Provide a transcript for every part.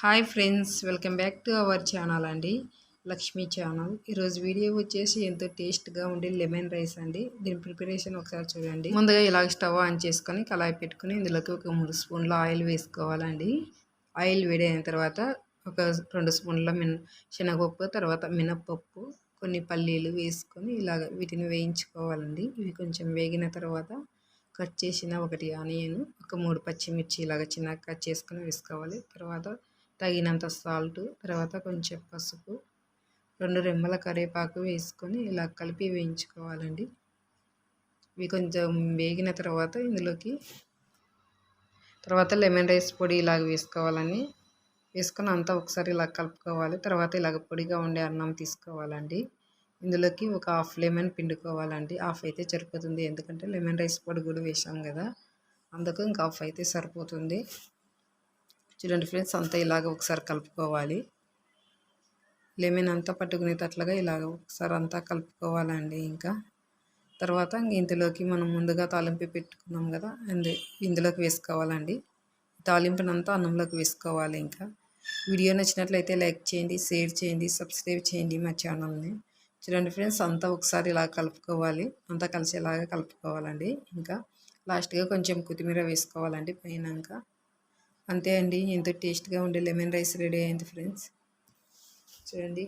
Hi friends, welcome back to our channel అండి. Lakshmi channel. ఈరోజు video వచ్చేసి ఎంతో టేస్ట్గా ఉండే లెమన్ రైస్ అండి. దీని ప్రిపరేషన్ ఒకసారి చూడండి. ముందుగా ఇలాగ స్టవ్ ఆన్ చేసుకొని కళాయి పెట్టుకుని ఇందులోకి ఒక 3 స్పూన్ల ఆయిల్ వేసుకోవాలండి. ఆయిల్ వేడైన తర్వాత ఒక 2 స్పూన్ల శనగపప్పు, తర్వాత మినప్పప్పు, కొన్ని పల్లీలు వేసుకొని ఇలాగ వీటిని వేయించుకోవాలండి. ఇవి కొంచెం వేగిన తర్వాత కట్ చేసిన ఒకటి ఆనియన్, ఒక 3 పచ్చిమిర్చి ఇలాగ చిన్నగా కట్ చేసుకొని వేసుకోవాలి. తర్వాత తగినంత సాల్ట్, తర్వాత కొంచెం పసుపు, 2 రెమ్మల కరివేపాకు వేసుకొని ఇలా కలిపి వేయించుకోవాలండి. ఇవి కొంచెం వేగిన తర్వాత ఇందులోకి లెమన్ రైస్ పొడి ఇలాగ వేసుకొని అంతా ఒకసారి ఇలా కలుపుకోవాలి. తర్వాత ఇలాగ పొడిగా ఉండే అన్నం తీసుకోవాలండి. ఇందులోకి ఒక హాఫ్ లెమన్ పిండుకోవాలండి. హాఫ్ అయితే సరిపోతుంది, ఎందుకంటే లెమన్ రైస్ పొడి కూడా వేసాం కదా, అందుకు ఇంకా హాఫ్ అయితే సరిపోతుంది. చూడండి ఫ్రెండ్స్, అంతా ఇలాగ ఒకసారి కలుపుకోవాలి. లెమన్ అంతా పట్టుకునేటట్లుగా ఇలాగ ఒకసారి అంతా కలుపుకోవాలండి. ఇంకా తర్వాత ఇందులోకి మనం ముందుగా తాలింపు పెట్టుకున్నాం కదా, ఇందులోకి వేసుకోవాలండి. తాలింపునంతా అన్నంలోకి వేసుకోవాలి. ఇంకా వీడియో నచ్చినట్లయితే లైక్ చేయండి, షేర్ చేయండి, సబ్స్క్రైబ్ చేయండి మా ఛానల్ని. చూడండి ఫ్రెండ్స్, అంతా ఒకసారి ఇలా కలుపుకోవాలి. అంతా కలిసేలాగా కలుపుకోవాలండి. ఇంకా లాస్ట్గా కొంచెం కొత్తిమీర వేసుకోవాలండి పైన. ఇంకా అంతే అండి, ఎంతో టేస్ట్గా ఉండే లెమన్ రైస్ రెడీ అయింది ఫ్రెండ్స్. చూడండి,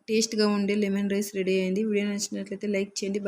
టేస్ట్గా ఉండే లెమన్ రైస్ రెడీ అయింది. వీడియో నచ్చినట్లయితే లైక్ చేయండి.